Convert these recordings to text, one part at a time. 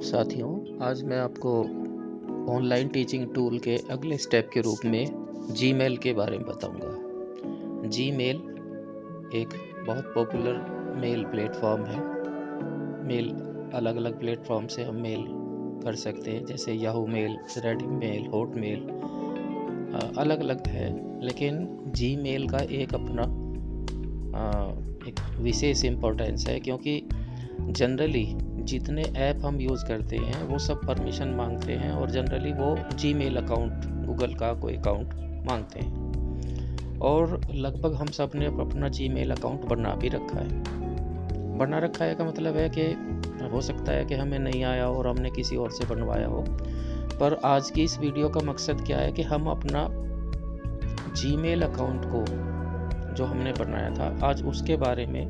साथियों, आज मैं आपको ऑनलाइन टीचिंग टूल के अगले स्टेप के रूप में जीमेल के बारे में बताऊंगा। जीमेल एक बहुत पॉपुलर मेल प्लेटफॉर्म है। मेल अलग अलग प्लेटफॉर्म से हम मेल कर सकते हैं, जैसे Yahoo mail, ready mail, hot mail, अलग अलग है। लेकिन जीमेल का एक अपना एक विशेष इम्पोर्टेंस है, क्योंकि जनरली जितने ऐप हम यूज़ करते हैं वो सब परमिशन मांगते हैं, और जनरली वो जीमेल अकाउंट, गूगल का कोई अकाउंट मांगते हैं। और लगभग हम सब ने अपना जीमेल अकाउंट बना भी रखा है। बना रखा है का मतलब है कि हो सकता है कि हमें नहीं आया और हमने किसी और से बनवाया हो। पर आज की इस वीडियो का मकसद क्या है कि हम अपना जीमेल अकाउंट को जो हमने बनाया था, आज उसके बारे में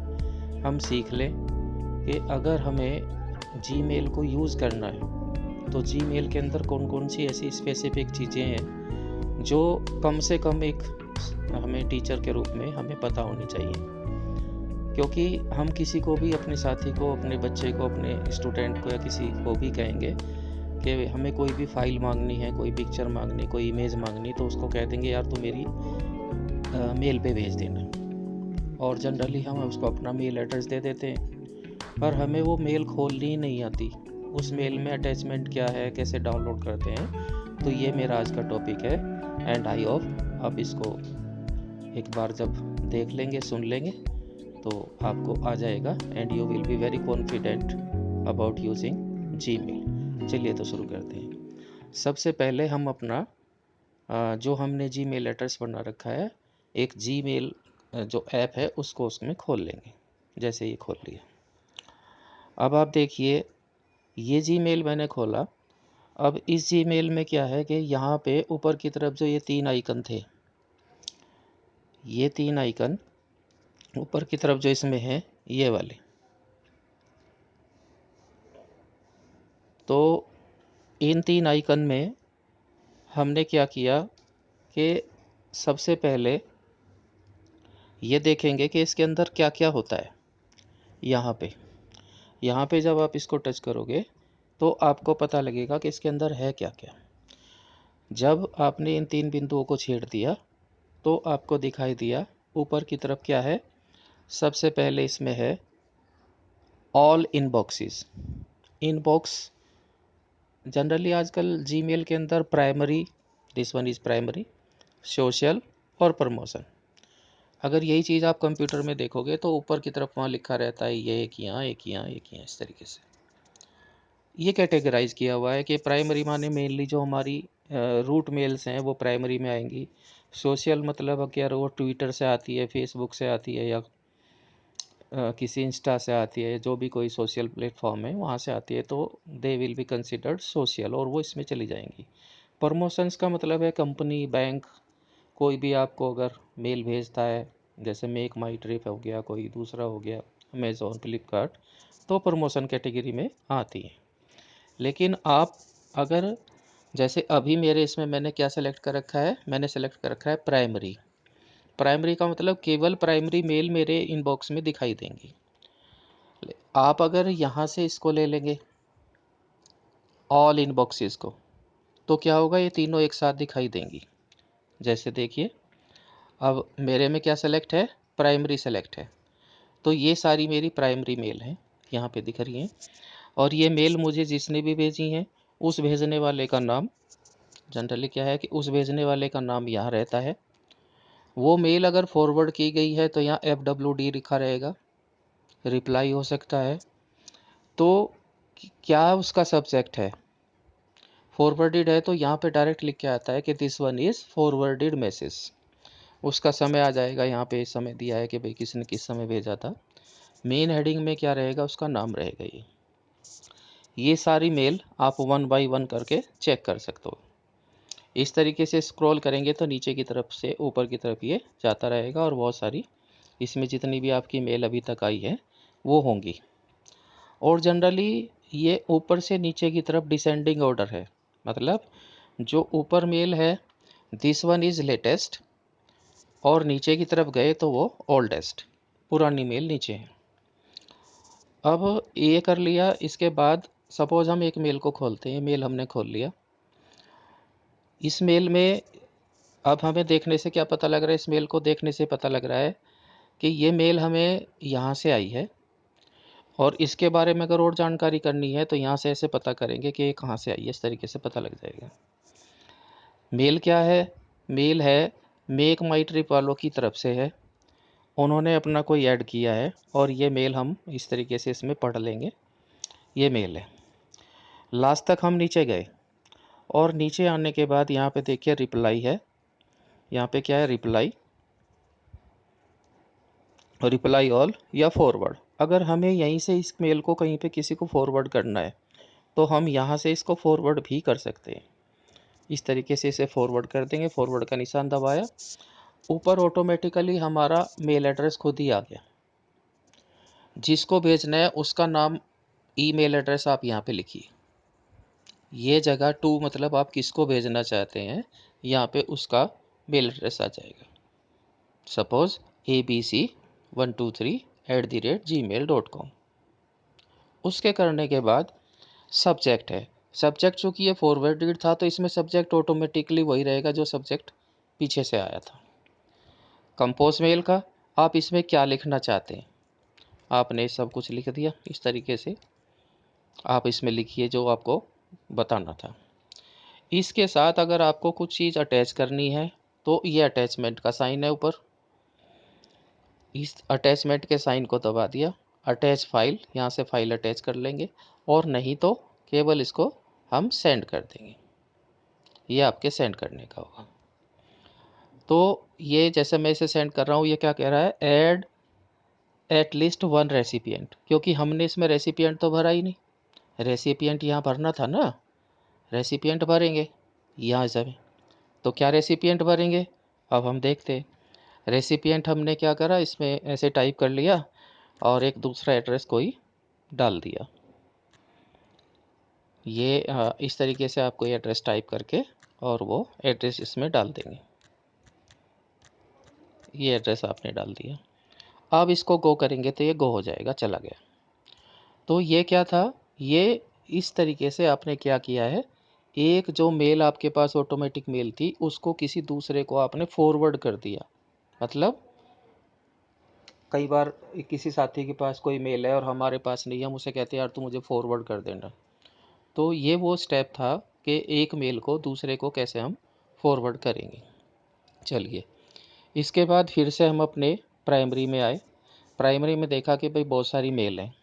हम सीख लें कि अगर हमें जीमेल को यूज़ करना है तो जीमेल के अंदर कौन कौन सी ऐसी स्पेसिफिक चीज़ें हैं जो कम से कम एक हमें टीचर के रूप में हमें पता होनी चाहिए। क्योंकि हम किसी को भी, अपने साथी को, अपने बच्चे को, अपने स्टूडेंट को या किसी को भी कहेंगे कि हमें कोई भी फाइल मांगनी है, कोई पिक्चर मांगनी, कोई इमेज मांगनी, तो उसको कह देंगे यार तू मेरी मेल पे भेज देना। और जनरली हम उसको अपना मेल एड्रेस दे देते हैं, पर हमें वो मेल खोलनी ही नहीं आती। उस मेल में अटैचमेंट क्या है, कैसे डाउनलोड करते हैं। तो ये मेरा आज का टॉपिक है, एंड आई होप आप इसको एक बार जब देख लेंगे, सुन लेंगे, तो आपको आ जाएगा and you will be very confident about using Gmail. चलिए तो शुरू करते हैं। सबसे पहले हम अपना जो हमने जीमेल एड्रेस बना रखा है, एक जीमेल जो ऐप है उसको उसमें खोल लेंगे। जैसे ये खोल लिया, अब आप देखिए ये जीमेल मैंने खोला। अब इस जीमेल में क्या है कि यहाँ पे ऊपर की तरफ जो ये तीन आइकन थे, ये तीन आइकन ऊपर की तरफ जो इसमें है, ये वाले, तो इन तीन आइकन में हमने क्या किया कि सबसे पहले ये देखेंगे कि इसके अंदर क्या क्या होता है। यहाँ पे जब आप इसको टच करोगे तो आपको पता लगेगा कि इसके अंदर है क्या क्या। जब आपने इन तीन बिंदुओं को छेड़ दिया तो आपको दिखाई दिया ऊपर की तरफ क्या है। सबसे पहले इसमें है ऑल इनबॉक्सेस। इनबॉक्स जनरली आजकल जीमेल के अंदर primary, this one is primary, social और प्रमोशन। अगर यही चीज़ आप कंप्यूटर में देखोगे तो ऊपर की तरफ वहाँ लिखा रहता है ये एक यहाँ, एक यहाँ, एक यहाँ, इस तरीके से ये कैटेगराइज किया हुआ है कि प्राइमरी माने मेनली जो हमारी रूट मेल्स हैं वो प्राइमरी में आएंगी। सोशल मतलब अगर वो ट्विटर से आती है, फेसबुक से आती है, या किसी इंस्टा से आती है, जो भी कोई सोशल प्लेटफॉर्म है वहाँ से आती है, तो they will be considered social और वो इसमें चली जाएंगी। प्रमोशंस का मतलब है कंपनी, बैंक, कोई भी आपको अगर मेल भेजता है, जैसे मेक माई ट्रिप हो गया, कोई दूसरा हो गया, अमेज़ॉन, फ्लिपकार्ट, तो प्रमोशन कैटेगरी में आती है। लेकिन आप अगर, जैसे अभी मेरे इसमें मैंने क्या सेलेक्ट कर रखा है, मैंने सेलेक्ट कर रखा है प्राइमरी। प्राइमरी का मतलब केवल प्राइमरी मेल मेरे इनबॉक्स में दिखाई देंगी। आप अगर यहाँ से इसको ले लेंगे ऑल इनबॉक्सेस को, तो क्या होगा, ये तीनों एक साथ दिखाई देंगी। जैसे देखिए, अब मेरे में क्या सेलेक्ट है, प्राइमरी सेलेक्ट है, तो ये सारी मेरी प्राइमरी मेल हैं, यहाँ पे दिख रही हैं। और ये मेल मुझे जिसने भी भेजी हैं, उस भेजने वाले का नाम, जनरली क्या है कि उस भेजने वाले का नाम यहाँ रहता है। वो मेल अगर फॉरवर्ड की गई है तो यहाँ FWD लिखा रहेगा, रिप्लाई हो सकता है। तो क्या उसका सब्जेक्ट है, फॉरवर्डेड है, तो यहाँ पे डायरेक्ट लिख के आता है कि this one is forwarded message. उसका समय आ जाएगा, यहाँ पे समय दिया है कि भाई किसने किस समय भेजा था। मेन हेडिंग में क्या रहेगा, उसका नाम रहेगा। ये सारी मेल आप वन बाय वन करके चेक कर सकते हो। इस तरीके से स्क्रॉल करेंगे तो नीचे की तरफ से ऊपर की तरफ ये जाता रहेगा, और बहुत सारी इसमें जितनी भी आपकी मेल अभी तक आई है वो होंगी। और जनरली ये ऊपर से नीचे की तरफ डिसेंडिंग ऑर्डर है, मतलब जो ऊपर मेल है दिस वन इज़ लेटेस्ट, और नीचे की तरफ गए तो वो ओल्डेस्ट, पुरानी मेल नीचे है। अब ये कर लिया, इसके बाद सपोज हम एक मेल को खोलते हैं, मेल हमने खोल लिया। इस मेल में अब हमें देखने से क्या पता लग रहा है, इस मेल को देखने से पता लग रहा है कि ये मेल हमें यहाँ से आई है, और इसके बारे में अगर और जानकारी करनी है तो यहाँ से ऐसे पता करेंगे कि ये कहाँ से आई है, इस तरीके से पता लग जाएगा। मेल क्या है? मेल है मेक माई ट्रिप वालों की तरफ से है, उन्होंने अपना कोई ऐड किया है, और ये मेल हम इस तरीके से इसमें पढ़ लेंगे, ये मेल है। लास्ट तक हम नीचे गए, और नीचे आने के बाद यहाँ पे देखिए रिप्लाई है, यहाँ पे क्या है, रिप्लाई, रिप्लाई ऑल या फॉरवर्ड। अगर हमें यहीं से इस मेल को कहीं पे किसी को फॉरवर्ड करना है तो हम यहाँ से इसको फॉरवर्ड भी कर सकते हैं। इस तरीके से इसे फॉरवर्ड कर देंगे, फॉरवर्ड का निशान दबाया, ऊपर ऑटोमेटिकली हमारा मेल एड्रेस खुद ही आ गया। जिसको भेजना है उसका नाम, ईमेल एड्रेस आप यहाँ पे लिखिए, ये जगह टू मतलब आप किसको भेजना चाहते हैं, यहाँ पे उसका मेल एड्रेस आ जाएगा। Suppose abc123@gmail.com। उसके करने के बाद सब्जेक्ट है, सब्जेक्ट चूँकि ये फॉरवर्डेड था तो इसमें सब्जेक्ट ऑटोमेटिकली वही रहेगा जो सब्जेक्ट पीछे से आया था। कंपोज मेल का आप इसमें क्या लिखना चाहते हैं, आपने सब कुछ लिख दिया। इस तरीके से आप इसमें लिखिए जो आपको बताना था। इसके साथ अगर आपको कुछ चीज़ अटैच करनी है तो ये अटैचमेंट का साइन है ऊपर, इस अटैचमेंट के साइन को दबा दिया, अटैच फाइल, यहाँ से फाइल अटैच कर लेंगे, और नहीं तो केवल इसको हम सेंड कर देंगे, ये आपके सेंड करने का होगा। तो ये जैसे मैं इसे सेंड कर रहा हूँ, ये क्या कह रहा है, add at least one recipient, क्योंकि हमने इसमें रेसिपिएंट तो भरा ही नहीं, रेसिपिएंट यहाँ भरना था ना, रेसिपिएंट भरेंगे यहाँ से। तो क्या रेसिपिएंट भरेंगे, अब हम देखते हैं। रेसिपिएंट हमने क्या करा, इसमें ऐसे टाइप कर लिया और एक दूसरा एड्रेस कोई डाल दिया। ये इस तरीके से आप कोई एड्रेस टाइप करके और वो एड्रेस इसमें डाल देंगे। ये एड्रेस आपने डाल दिया, अब इसको गो करेंगे तो ये गो हो जाएगा, चला गया। तो ये क्या था, ये इस तरीके से आपने क्या किया है, एक जो मेल आपके पास ऑटोमेटिक मेल थी उसको किसी दूसरे को आपने फॉरवर्ड कर दिया। मतलब कई बार किसी साथी के पास कोई मेल है और हमारे पास नहीं है, हम उसे कहते हैं यार तू मुझे फॉरवर्ड कर देना। तो ये वो स्टेप था कि एक मेल को दूसरे को कैसे हम फॉरवर्ड करेंगे। चलिए, इसके बाद फिर से हम अपने प्राइमरी में आए। प्राइमरी में देखा कि भाई बहुत सारी मेल हैं,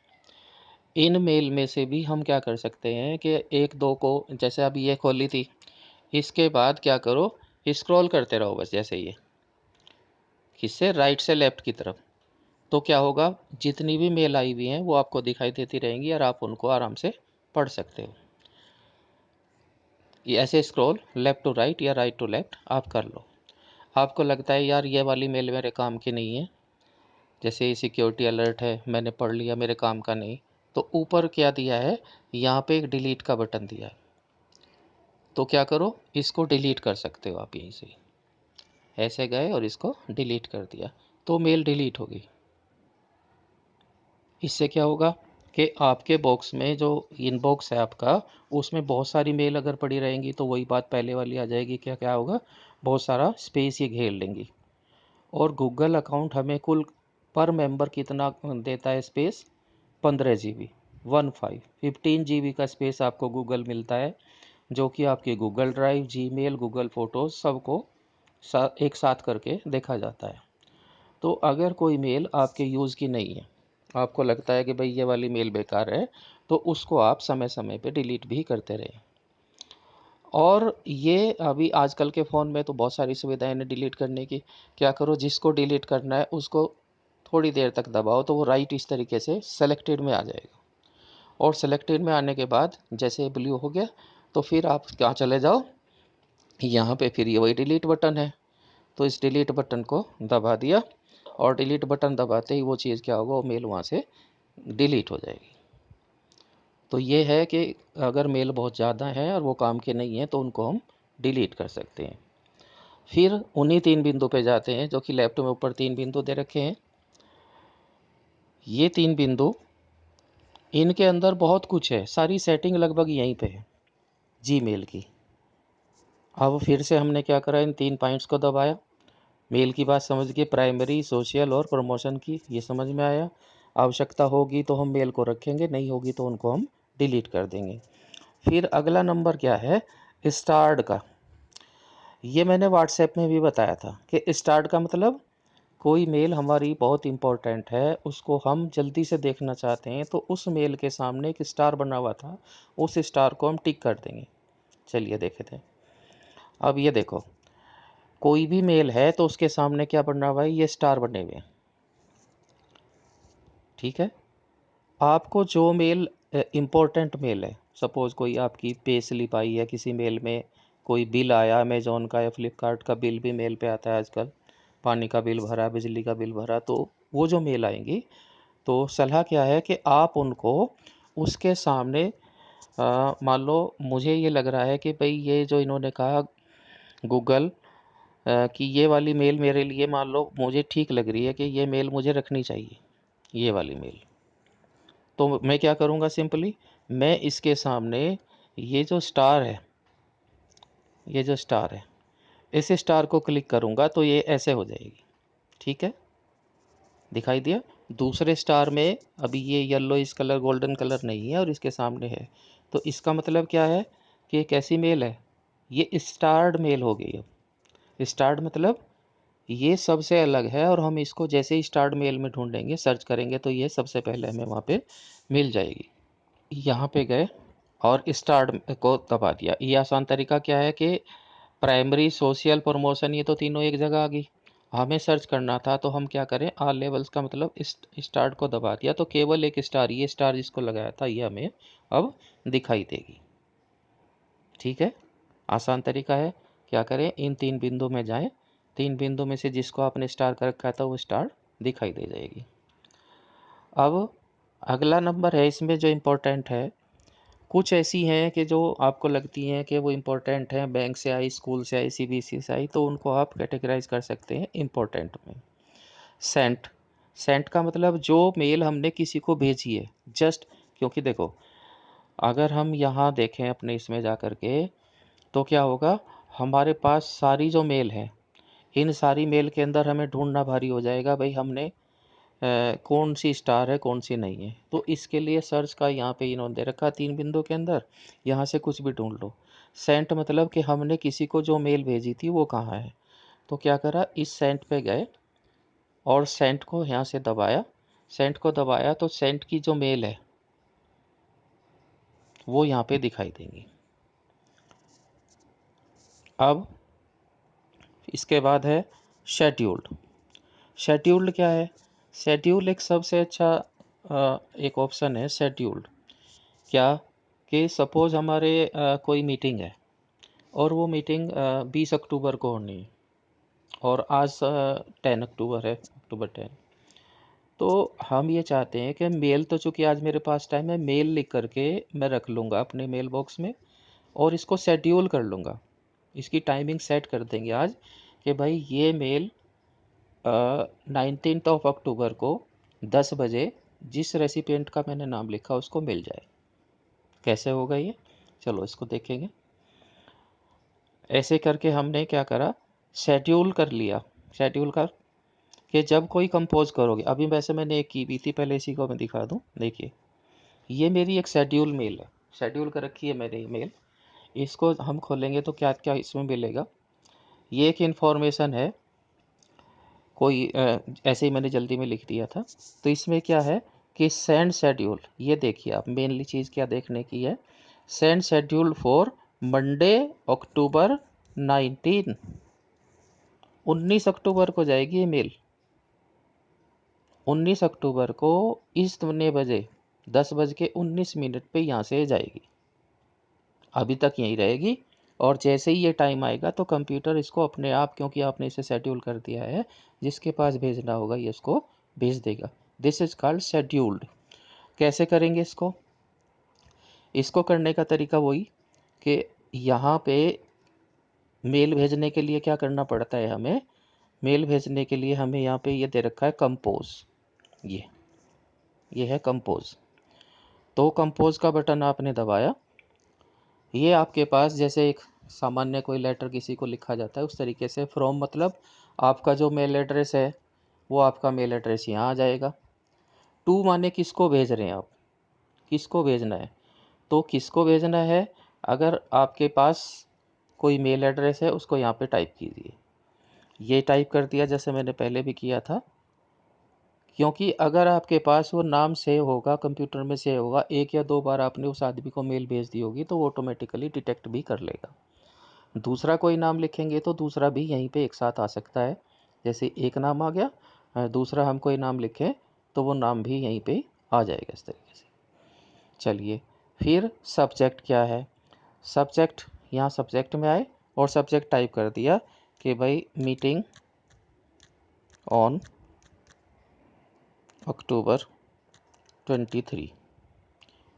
इन मेल में से भी हम क्या कर सकते हैं कि एक दो को, जैसे अभी ये खोली थी, इसके बाद क्या करो, स्क्रॉल करते रहो बस, जैसे ये किससे, राइट से लेफ़्ट की तरफ। तो क्या होगा, जितनी भी मेल आई हुई हैं वो आपको दिखाई देती रहेंगी और आप उनको आराम से पढ़ सकते हो। ये ऐसे स्क्रॉल लेफ़्ट टू राइट या राइट टू लेफ़्ट आप कर लो। आपको लगता है यार ये वाली मेल मेरे काम की नहीं है, जैसे ये सिक्योरिटी अलर्ट है, मैंने पढ़ लिया, मेरे काम का नहीं, तो ऊपर क्या दिया है, यहाँ पे एक डिलीट का बटन दिया है। तो क्या करो, इसको डिलीट कर सकते हो आप, यहीं से ऐसे गए और इसको डिलीट कर दिया, तो मेल डिलीट होगी। इससे क्या होगा कि आपके बॉक्स में जो इनबॉक्स है आपका, उसमें बहुत सारी मेल अगर पड़ी रहेंगी तो वही बात पहले वाली आ जाएगी, क्या क्या होगा, बहुत सारा स्पेस ये घेर लेंगी। और गूगल अकाउंट हमें कुल पर मेंबर कितना देता है स्पेस, 15 GB, 15 GB का स्पेस आपको गूगल मिलता है, जो कि आपके Google drive, Gmail, Google photos सबको एक साथ करके देखा जाता है। तो अगर कोई मेल आपके यूज़ की नहीं है, आपको लगता है कि भाई ये वाली मेल बेकार है, तो उसको आप समय समय पे डिलीट भी करते रहें। और ये अभी आजकल के फ़ोन में तो बहुत सारी सुविधाएं हैं डिलीट करने की। क्या करो, जिसको डिलीट करना है उसको थोड़ी देर तक दबाओ तो वो राइट इस तरीके से सेलेक्टेड में आ जाएगा, और सेलेक्टेड में आने के बाद जैसे ब्लू हो गया तो फिर आप क्या चले जाओ, यहाँ पे फिर ये वही डिलीट बटन है, तो इस डिलीट बटन को दबा दिया, और डिलीट बटन दबाते ही वो चीज़ क्या होगा, वो मेल वहाँ से डिलीट हो जाएगी। तो ये है कि अगर मेल बहुत ज़्यादा है और वो काम के नहीं है तो उनको हम डिलीट कर सकते हैं। फिर उन्हीं 3 बिंदु पे जाते हैं जो कि लेफ्ट में ऊपर 3 बिंदु दे रखे हैं। ये 3 बिंदु इनके अंदर बहुत कुछ है, सारी सेटिंग लगभग यहीं पे है जीमेल की। अब फिर से हमने क्या करा, इन 3 पॉइंट्स को दबाया। मेल की बात समझ के, प्राइमरी, सोशल और प्रमोशन की, ये समझ में आया। आवश्यकता होगी तो हम मेल को रखेंगे, नहीं होगी तो उनको हम डिलीट कर देंगे। फिर अगला नंबर क्या है, स्टार्ट का। ये मैंने व्हाट्सएप में भी बताया था कि स्टार्ट का मतलब कोई मेल हमारी बहुत इंपॉर्टेंट है, उसको हम जल्दी से देखना चाहते हैं, तो उस मेल के सामने एक स्टार बना हुआ था, उस स्टार को हम टिक कर देंगे। चलिए देखे थे। अब ये देखो, कोई भी मेल है तो उसके सामने क्या बना हुआ है, ये स्टार बने हुए हैं। ठीक है। आपको जो मेल इम्पोर्टेंट मेल है, सपोज़ कोई आपकी पे स्लिप आई है किसी मेल में, कोई बिल आया अमेज़ॉन का या फ्लिपकार्ट का बिल भी मेल पे आता है आजकल, पानी का बिल भरा, बिजली का बिल भरा, तो वो जो मेल आएंगी, तो सलाह क्या है कि आप उनको उसके सामने मान लो मुझे ये लग रहा है कि भाई ये जो इन्होंने कहा गूगल कि ये वाली मेल मेरे लिए, मान लो मुझे ठीक लग रही है कि ये मेल मुझे रखनी चाहिए, ये वाली मेल, तो मैं क्या करूँगा, सिंपली मैं इसके सामने ये जो स्टार है, ये जो स्टार है, इस स्टार को क्लिक करूँगा तो ये ऐसे हो जाएगी। ठीक है, दिखाई दिया। दूसरे स्टार में अभी ये येलो इस कलर गोल्डन कलर नहीं है और इसके सामने है, तो इसका मतलब क्या है कि एक ऐसी मेल है, ये स्टार्ड मेल हो गई। अब स्टार्ड मतलब ये सबसे अलग है, और हम इसको जैसे ही स्टार्ट मेल में ढूंढेंगे, सर्च करेंगे, तो ये सबसे पहले हमें वहाँ पे मिल जाएगी। यहाँ पे गए और स्टार्ट को दबा दिया। ये आसान तरीका क्या है कि प्राइमरी, सोशल, प्रमोशन, ये तो तीनों एक जगह आ गई। हमें सर्च करना था तो हम क्या करें, ऑल लेवल्स का मतलब स्टार्ट को दबा दिया, तो केवल एक स्टार, ये स्टार जिसको लगाया था, ये हमें अब दिखाई देगी। ठीक है, आसान तरीका है। क्या करें, इन 3 बिंदु में जाएं, 3 बिंदु में से जिसको आपने स्टार कर रखा था वो स्टार दिखाई दे जाएगी। अब अगला नंबर है, इसमें जो इम्पोर्टेंट है, कुछ ऐसी हैं कि जो आपको लगती हैं कि वो इम्पोर्टेंट हैं, बैंक से आई, स्कूल से आई, सीबीएसई से आई, तो उनको आप कैटेगराइज कर सकते हैं इम्पोर्टेंट में। सेंट, सेंट का मतलब जो मेल हमने किसी को भेजी है, जस्ट, क्योंकि देखो अगर हम यहाँ देखें अपने इसमें जा कर के, तो क्या होगा, हमारे पास सारी जो मेल है, इन सारी मेल के अंदर हमें ढूंढना भारी हो जाएगा, भाई हमने कौन सी स्टार है कौन सी नहीं है। तो इसके लिए सर्च का यहाँ पे इन्होंने दे रखा 3 बिंदु के अंदर, यहाँ से कुछ भी ढूंढ लो। सेंट मतलब कि हमने किसी को जो मेल भेजी थी वो कहाँ है, तो क्या करा, इस सेंट पे गए और सेंट को यहाँ से दबाया। सेंट को दबाया तो सेंट की जो मेल है वो यहाँ पे दिखाई देंगी। अब इसके बाद है शेड्यूल्ड। शेड्यूल्ड क्या है, शेड्यूल एक सबसे अच्छा एक ऑप्शन है शेड्यूल्ड। क्या कि सपोज़ हमारे कोई मीटिंग है और वो मीटिंग 20 अक्टूबर को होनी है, और आज 10 अक्टूबर है, अक्टूबर 10। तो हम ये चाहते हैं कि मेल, तो चूँकि आज मेरे पास टाइम है, मेल लिख करके मैं रख लूँगा अपने मेल बॉक्स में, और इसको शेड्यूल कर लूँगा, इसकी टाइमिंग सेट कर देंगे आज कि भाई ये मेल 19 अक्टूबर को 10 बजे जिस रेसिपिएंट का मैंने नाम लिखा उसको मिल जाए। कैसे होगा ये, चलो इसको देखेंगे। ऐसे करके हमने क्या करा, शेड्यूल कर लिया। शेड्यूल कर कि जब कोई कंपोज करोगे, अभी वैसे मैंने एक की भी थी, पहले इसी को मैं दिखा दूं। देखिए ये मेरी एक शेड्यूल मेल है, शेड्यूल कर रखी है मैंने ईमेल। इसको हम खोलेंगे तो क्या क्या इसमें मिलेगा, ये एक इन्फॉर्मेशन है, कोई ऐसे ही मैंने जल्दी में लिख दिया था। तो इसमें क्या है कि सेंड शेड्यूल, ये देखिए आप, मेनली चीज़ क्या देखने की है, सेंड शेड्यूल फॉर मंडे अक्टूबर 19, 19 अक्टूबर को जाएगी ये मेल। 19 अक्टूबर को इतने बजे 10:19 पे यहाँ से जाएगी, अभी तक यहीं रहेगी। और जैसे ही ये टाइम आएगा तो कंप्यूटर इसको अपने आप, क्योंकि आपने इसे शेड्यूल कर दिया है, जिसके पास भेजना होगा ये इसको भेज देगा। This is called scheduled. कैसे करेंगे इसको, इसको करने का तरीका वही कि यहाँ पे मेल भेजने के लिए क्या करना पड़ता है, हमें मेल भेजने के लिए हमें यहाँ पे ये दे रखा है कंपोज, ये है कंपोज। तो कंपोज का बटन आपने दबाया, ये आपके पास जैसे एक सामान्य कोई लेटर किसी को लिखा जाता है उस तरीके से फ्रॉम मतलब आपका जो मेल एड्रेस है वो आपका मेल एड्रेस यहाँ आ जाएगा। टू माने किसको भेज रहे हैं आप, किसको भेजना है, तो किसको भेजना है, अगर आपके पास कोई मेल एड्रेस है उसको यहाँ पे टाइप कीजिए। ये टाइप कर दिया जैसे मैंने पहले भी किया था, क्योंकि अगर आपके पास वो नाम सेव होगा, कंप्यूटर में सेव होगा, एक या दो बार आपने उस आदमी को मेल भेज दी होगी तो वो ऑटोमेटिकली डिटेक्ट भी कर लेगा। दूसरा कोई नाम लिखेंगे तो दूसरा भी यहीं पे एक साथ आ सकता है, जैसे एक नाम आ गया, दूसरा हम कोई नाम लिखें तो वो नाम भी यहीं पे आ जाएगा इस तरीके से। चलिए फिर सब्जेक्ट क्या है, सब्जेक्ट यहाँ सब्जेक्ट में आए और सब्जेक्ट टाइप कर दिया कि भाई मीटिंग ऑन अक्टूबर 23,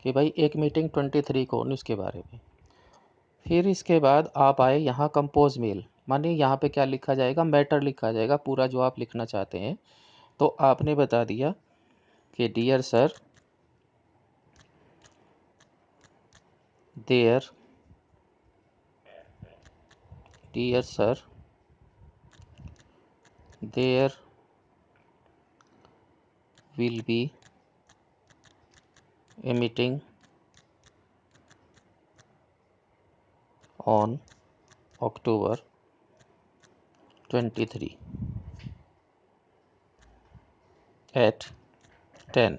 कि भाई एक मीटिंग 23 को होनी उसके बारे में। फिर इसके बाद आप आए यहाँ कंपोज मेल, माने यहाँ पे क्या लिखा जाएगा, मैटर लिखा जाएगा, पूरा जो आप लिखना चाहते हैं। तो आपने बता दिया कि dear sir there will be a meeting on October 23 at 10,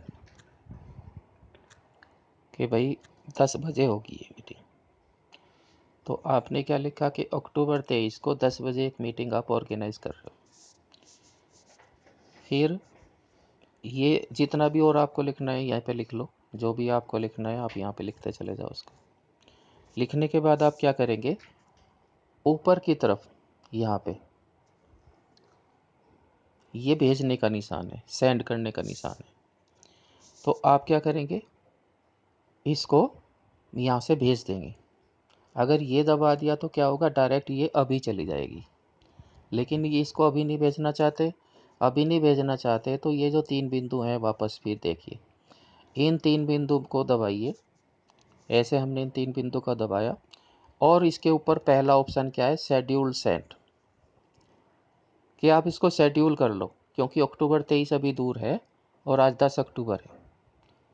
कि भाई 10 बजे होगी ये मीटिंग। तो आपने क्या लिखा कि अक्टूबर 23 को 10 बजे एक मीटिंग आप ऑर्गेनाइज कर रहे हो। फिर ये जितना भी और आपको लिखना है यहाँ पे लिख लो, जो भी आपको लिखना है आप यहाँ पे लिखते चले जाओ उसको। लिखने के बाद आप क्या करेंगे, ऊपर की तरफ यहाँ पे ये भेजने का निशान है, सेंड करने का निशान है। तो आप क्या करेंगे, इसको यहाँ से भेज देंगे। अगर ये दबा दिया तो क्या होगा, डायरेक्ट ये अभी चली जाएगी। लेकिन ये इसको अभी नहीं भेजना चाहते, अभी नहीं भेजना चाहते तो ये जो 3 बिंदु हैं वापस फिर देखिए, इन 3 बिंदु को दबाइए। ऐसे हमने इन 3 बिंदु का दबाया और इसके ऊपर पहला ऑप्शन क्या है, शेड्यूल सेंड, कि आप इसको शेड्यूल कर लो, क्योंकि अक्टूबर 23 अभी दूर है और आज 10 अक्टूबर है।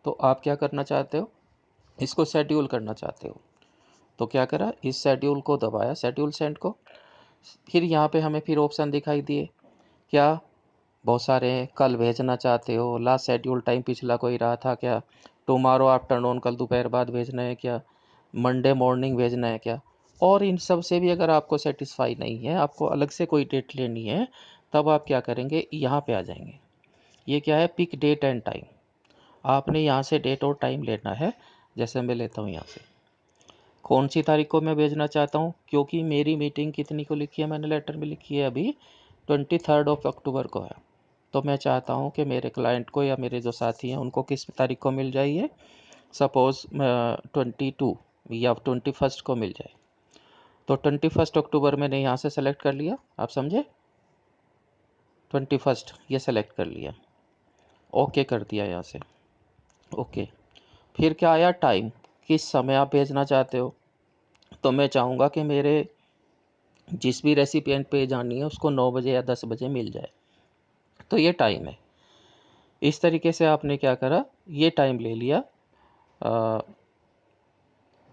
तो आप क्या करना चाहते हो, इसको शेड्यूल करना चाहते हो। तो क्या करा, इस शेड्यूल को दबाया, शेड्यूल सेंड को। फिर यहाँ पे हमें फिर ऑप्शन दिखाई दिए, क्या बहुत सारे हैं, कल भेजना चाहते हो, लास्ट शेड्यूल टाइम पिछला कोई रहा था क्या, टुमारो आफ्टरनून कल दोपहर बाद भेजना है क्या, मंडे मॉर्निंग भेजना है क्या। और इन सब से भी अगर आपको सेटिस्फाई नहीं है, आपको अलग से कोई डेट लेनी है, तब आप क्या करेंगे, यहाँ पे आ जाएंगे। ये क्या है, पिक डेट एंड टाइम, आपने यहाँ से डेट और टाइम लेना है। जैसे मैं लेता हूँ यहाँ से, कौन सी तारीख को मैं भेजना चाहता हूँ, क्योंकि मेरी मीटिंग कितनी को लिखी है, मैंने लेटर में लिखी है अभी 23 अक्टूबर को है। तो मैं चाहता हूँ कि मेरे क्लाइंट को या मेरे जो साथी हैं उनको किस तारीख को मिल जाए, सपोज़ 22 या 21 को मिल जाए। तो 21 अक्टूबर मैंने यहाँ से सेलेक्ट कर लिया, आप समझे, 21 ये सेलेक्ट कर लिया, ओके कर दिया यहाँ से, ओके। फिर क्या आया, टाइम, किस समय आप भेजना चाहते हो। तो मैं चाहूँगा कि मेरे जिस भी रेसिपिएंट पे जानी है उसको 9 बजे या 10 बजे मिल जाए, तो ये टाइम है। इस तरीके से आपने क्या करा, ये टाइम ले लिया।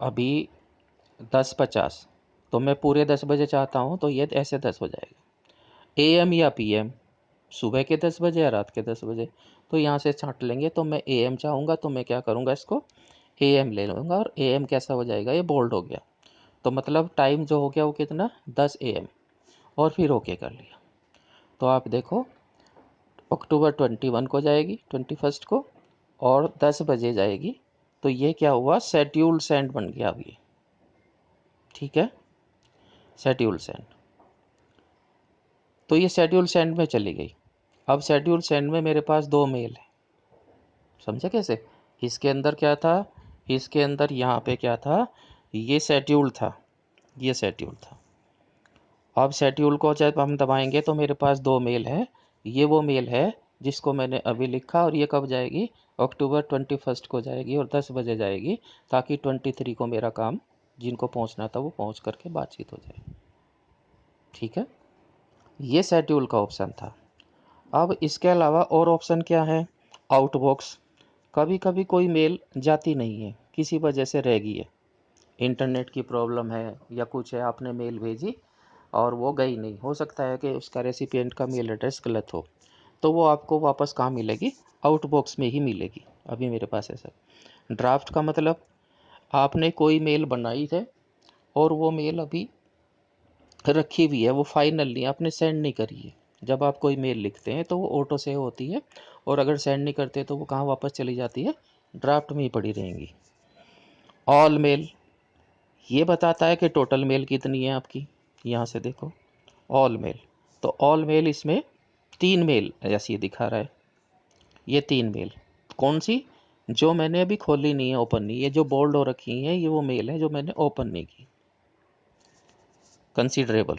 अभी 10:50, तो मैं पूरे 10 बजे चाहता हूँ तो ये ऐसे 10 हो जाएगा। AM या PM, सुबह के 10 बजे या रात के 10 बजे, तो यहाँ से छांट लेंगे। तो मैं AM चाहूँगा तो मैं क्या करूँगा, इसको AM ले लूँगा और AM कैसा हो जाएगा, ये बोल्ड हो गया। तो मतलब टाइम जो हो गया वो कितना, 10 AM, और फिर ओके कर लिया। तो आप देखो अक्टूबर 21 को जाएगी, 21 को, और 10 बजे जाएगी। तो ये क्या हुआ, शेड्यूल सेंड बन गया अब ये, ठीक है, शेड्यूल सेंड। तो ये शेड्यूल सेंड में चली गई। अब शेड्यूल सेंड में मेरे पास 2 मेल है, समझे कैसे। इसके अंदर क्या था, इसके अंदर यहाँ पे क्या था, ये शेड्यूल था, ये शेड्यूल था। अब शेड्यूल को जब हम दबाएंगे तो मेरे पास 2 मेल है। ये वो मेल है जिसको मैंने अभी लिखा और ये कब जाएगी, अक्टूबर 21 को जाएगी और 10 बजे जाएगी, ताकि 23 को मेरा काम जिनको पहुंचना था वो पहुंच करके बातचीत हो जाए। ठीक है, ये शेड्यूल का ऑप्शन था। अब इसके अलावा और ऑप्शन क्या है? आउटबॉक्स। कभी कभी कोई मेल जाती नहीं है, किसी वजह से रह गई है, इंटरनेट की प्रॉब्लम है या कुछ है, आपने मेल भेजी और वो गई नहीं, हो सकता है कि उसका रेसिपिएंट का मेल एड्रेस गलत हो, तो वो आपको वापस कहाँ मिलेगी? आउटबॉक्स में ही मिलेगी। अभी मेरे पास है सर। ड्राफ्ट का मतलब आपने कोई मेल बनाई है और वो मेल अभी रखी हुई है, वो फाइनल नहीं, आपने सेंड नहीं करी है। जब आप कोई मेल लिखते हैं तो वो ऑटो सेव होती है, और अगर सेंड नहीं करते तो वो कहाँ वापस चली जाती है? ड्राफ्ट में ही पड़ी रहेंगी। ऑल मेल, ये बताता है कि टोटल मेल कितनी है आपकी। यहाँ से देखो ऑल मेल, तो ऑल मेल इसमें 3 मेल ऐसी दिखा रहा है। ये 3 मेल कौन सी? जो मैंने अभी खोली नहीं है, ओपन नहीं, ये जो बोल्ड हो रखी है ये वो मेल है जो मैंने ओपन नहीं की। कंसीडरेबल।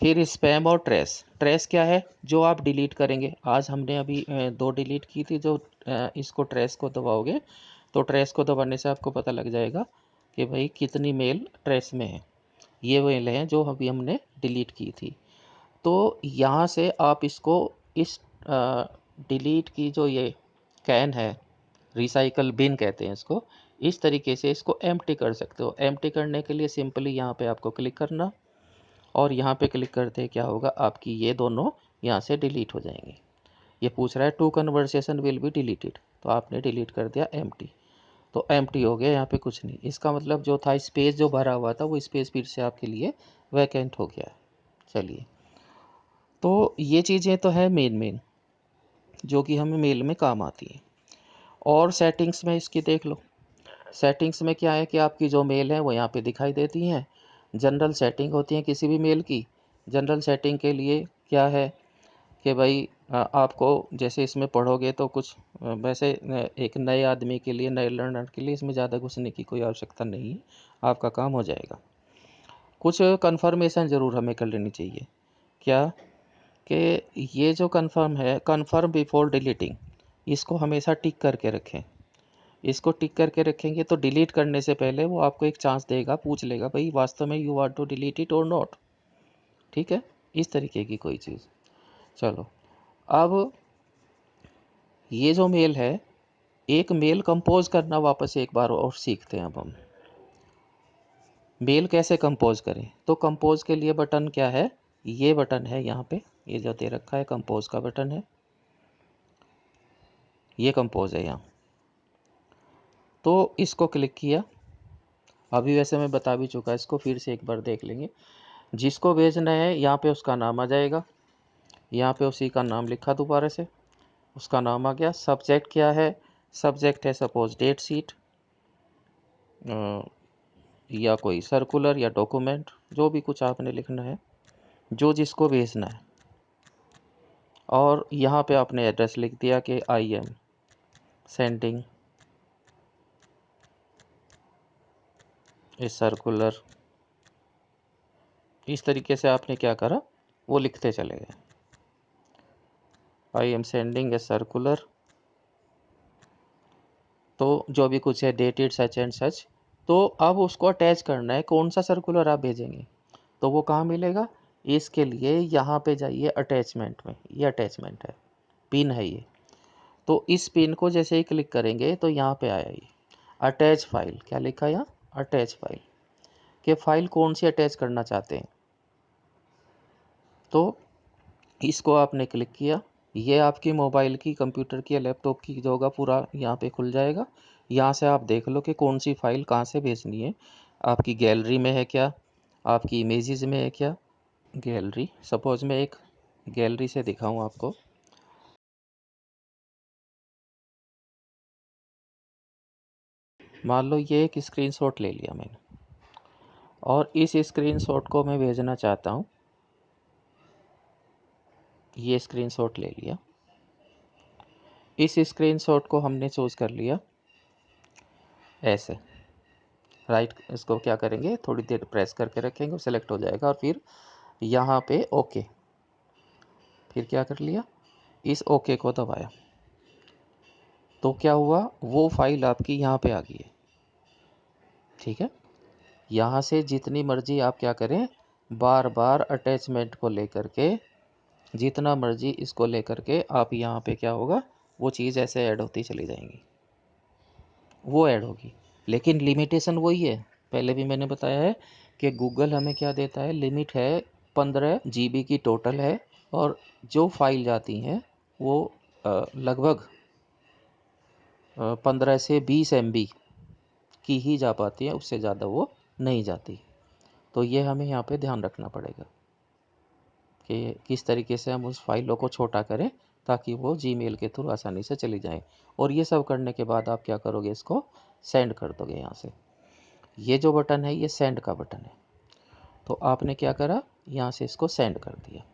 फिर स्पैम और ट्रेस। ट्रेस क्या है? जो आप डिलीट करेंगे। आज हमने अभी 2 डिलीट की थी, जो इसको ट्रेस को दबाओगे तो ट्रेस को दबाने से आपको पता लग जाएगा कि भाई कितनी मेल ट्रेस में है। ये मेल हैं जो अभी हमने डिलीट की थी। तो यहाँ से आप इसको इस डिलीट की जो ये कैन है, रिसाइकल बिन कहते हैं इसको, इस तरीके से इसको एम्प्टी कर सकते हो। एम्प्टी करने के लिए सिंपली यहाँ पे आपको क्लिक करना, और यहाँ पे क्लिक करते क्या होगा, आपकी ये दोनों यहाँ से डिलीट हो जाएंगे। ये पूछ रहा है to conversation will be deleted, तो आपने डिलीट कर दिया एम्प्टी, तो एम्प्टी हो गया, यहाँ पे कुछ नहीं। इसका मतलब जो था स्पेस जो भरा हुआ था वो स्पेस फिर से आपके लिए वैकेंट हो गया। चलिए, तो ये चीज़ें तो है मेन जो कि हमें मेल में काम आती है। और सेटिंग्स में इसकी देख लो। सेटिंग्स में क्या है कि आपकी जो मेल है वो यहाँ पे दिखाई देती हैं। जनरल सेटिंग होती है किसी भी मेल की। जनरल सेटिंग के लिए क्या है कि भाई आपको जैसे इसमें पढ़ोगे तो कुछ वैसे एक नए आदमी के लिए, नए लर्नर के लिए इसमें ज़्यादा घुसने की कोई आवश्यकता नहीं है, आपका काम हो जाएगा। कुछ कन्फर्मेशन ज़रूर हमें कर लेनी चाहिए। क्या? कि ये जो कन्फर्म है, कन्फर्म बिफोर डिलीटिंग, इसको हमेशा टिक करके रखें। इसको टिक करके रखेंगे तो डिलीट करने से पहले वो आपको एक चांस देगा, पूछ लेगा भाई वास्तव में you want to delete it और नॉट। ठीक है, इस तरीके की कोई चीज़। चलो, अब ये जो मेल है, एक मेल कंपोज करना वापस एक बार और सीखते हैं। अब हम मेल कैसे कंपोज करें, तो कंपोज के लिए बटन क्या है? ये बटन है यहाँ पे, ये जो दे रखा है कंपोज का बटन है, ये कंपोज है यहाँ। तो इसको क्लिक किया, अभी वैसे मैं बता भी चुका, इसको फिर से एक बार देख लेंगे। जिसको भेजना है यहाँ पे उसका नाम आ जाएगा, यहाँ पे उसी का नाम लिखा, दोबारा से उसका नाम आ गया। सब्जेक्ट क्या है? सब्जेक्ट है सपोज डेट शीट, या कोई सर्कुलर या डॉक्यूमेंट, जो भी कुछ आपने लिखना है, जो जिसको भेजना है। और यहाँ पे आपने एड्रेस लिख दिया कि I am sending a circular. इस तरीके से आपने क्या करा, वो लिखते चले गए, I am sending a circular. तो जो भी कुछ है, डेटेड सच एंड सच। तो अब उसको अटैच करना है, कौन सा सर्कुलर आप भेजेंगे, तो वो कहाँ मिलेगा? इसके लिए यहाँ पे जाइए अटैचमेंट में, ये अटैचमेंट है, पिन है ये। तो इस पिन को जैसे ही क्लिक करेंगे तो यहाँ पे आया ये अटैच फाइल। क्या लिखा यहाँ? Attach file. कि फाइल कौन सी अटैच करना चाहते हैं, तो इसको आपने क्लिक किया, ये आपकी मोबाइल की, कंप्यूटर की या लैपटॉप की जो होगा पूरा यहाँ पे खुल जाएगा। यहाँ से आप देख लो कि कौन सी फाइल कहाँ से भेजनी है। आपकी गैलरी में है क्या, आपकी इमेजेस में है क्या? गैलरी, सपोज मैं एक गैलरी से दिखाऊं आपको। मान लो ये एक स्क्रीनशॉट ले लिया मैंने, और इस स्क्रीनशॉट को मैं भेजना चाहता हूँ। ये स्क्रीनशॉट ले लिया, इस स्क्रीनशॉट को हमने चूज़ कर लिया ऐसे। राइट, इसको क्या करेंगे, थोड़ी देर प्रेस करके रखेंगे, वो सेलेक्ट हो जाएगा, और फिर यहाँ पे ओके, फिर क्या कर लिया, इस ओके को दबाया। तो क्या हुआ, वो फाइल आपकी यहाँ पे आ गई है। ठीक है, यहाँ से जितनी मर्जी आप क्या करें, बार बार अटैचमेंट को लेकर के, जितना मर्जी इसको लेकर के आप यहाँ पे क्या होगा, वो चीज़ ऐसे ऐड होती चली जाएंगी, वो ऐड होगी। लेकिन लिमिटेशन वही है, पहले भी मैंने बताया है कि गूगल हमें क्या देता है, लिमिट है 15 GB की टोटल है, और जो फाइल जाती हैं वो लगभग 15 से 20 MB की ही जा पाती है, उससे ज़्यादा वो नहीं जाती। तो ये हमें यहाँ पे ध्यान रखना पड़ेगा कि किस तरीके से हम उस फाइलों को छोटा करें ताकि वो जीमेल के थ्रू आसानी से चली जाए। और ये सब करने के बाद आप क्या करोगे, इसको सेंड कर दोगे यहाँ से। ये जो बटन है ये सेंड का बटन है, तो आपने क्या करा, यहाँ से इसको सेंड कर दिया,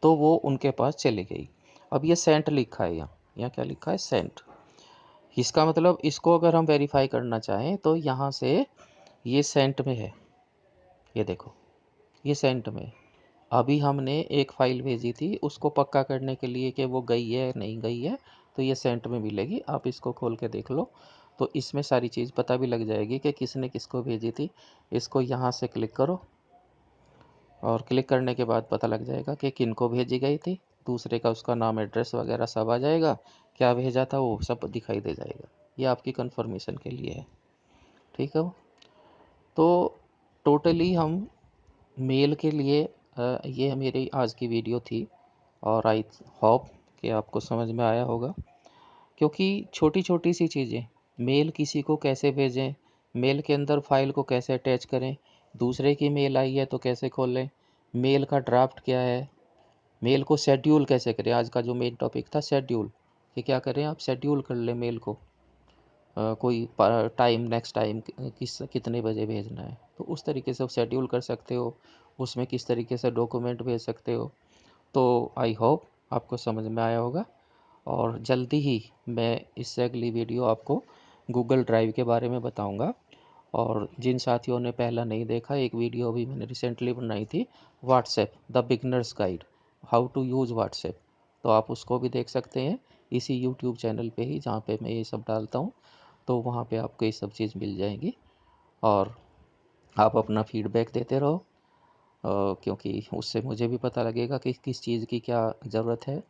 तो वो उनके पास चली गई। अब ये सेंट लिखा है, यहाँ क्या लिखा है, सेंट। इसका मतलब इसको अगर हम वेरीफाई करना चाहें तो यहाँ से ये सेंट में है, ये देखो ये सेंट में। अभी हमने एक फ़ाइल भेजी थी, उसको पक्का करने के लिए कि वो गई है नहीं गई है, तो ये सेंट में मिलेगी। आप इसको खोल के देख लो तो इसमें सारी चीज़ पता भी लग जाएगी कि किसने किसको भेजी थी। इसको यहाँ से क्लिक करो, और क्लिक करने के बाद पता लग जाएगा कि किन को भेजी गई थी, दूसरे का उसका नाम एड्रेस वगैरह सब आ जाएगा, क्या भेजा था वो सब दिखाई दे जाएगा। ये आपकी कंफर्मेशन के लिए है, ठीक है। तो टोटली हम मेल के लिए ये मेरी आज की वीडियो थी, और आई होप कि आपको समझ में आया होगा। क्योंकि छोटी छोटी सी चीज़ें, मेल किसी को कैसे भेजें, मेल के अंदर फाइल को कैसे अटैच करें, दूसरे की मेल आई है तो कैसे खोलें, मेल का ड्राफ्ट क्या है, मेल को शेड्यूल कैसे करें। आज का जो मेन टॉपिक था शेड्यूल, कि क्या करें आप शेड्यूल कर लें मेल को, कोई टाइम, नेक्स्ट टाइम कितने बजे भेजना है, तो उस तरीके से शेड्यूल कर सकते हो। उसमें किस तरीके से डॉक्यूमेंट भेज सकते हो। तो आई होप आपको समझ में आया होगा, और जल्दी ही मैं इससे अगली वीडियो आपको गूगल ड्राइव के बारे में बताऊंगा। और जिन साथियों ने पहला नहीं देखा, एक वीडियो भी मैंने रिसेंटली बनाई थी, WhatsApp the beginners guide, how to use WhatsApp, तो आप उसको भी देख सकते हैं इसी यूट्यूब चैनल पे ही, जहाँ पे मैं ये सब डालता हूँ। तो वहाँ पे आपको ये सब चीज़ मिल जाएगी, और आप अपना फीडबैक देते रहो, क्योंकि उससे मुझे भी पता लगेगा कि किस चीज़ की क्या ज़रूरत है।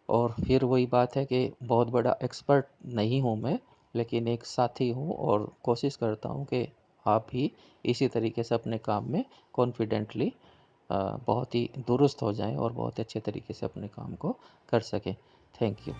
और फिर वही बात है कि बहुत बड़ा एक्सपर्ट नहीं हूँ मैं, लेकिन एक साथी हूँ, और कोशिश करता हूँ कि आप भी इसी तरीके से अपने काम में कॉन्फिडेंटली बहुत ही दुरुस्त हो जाएं और बहुत अच्छे तरीके से अपने काम को कर सकें। Thank you.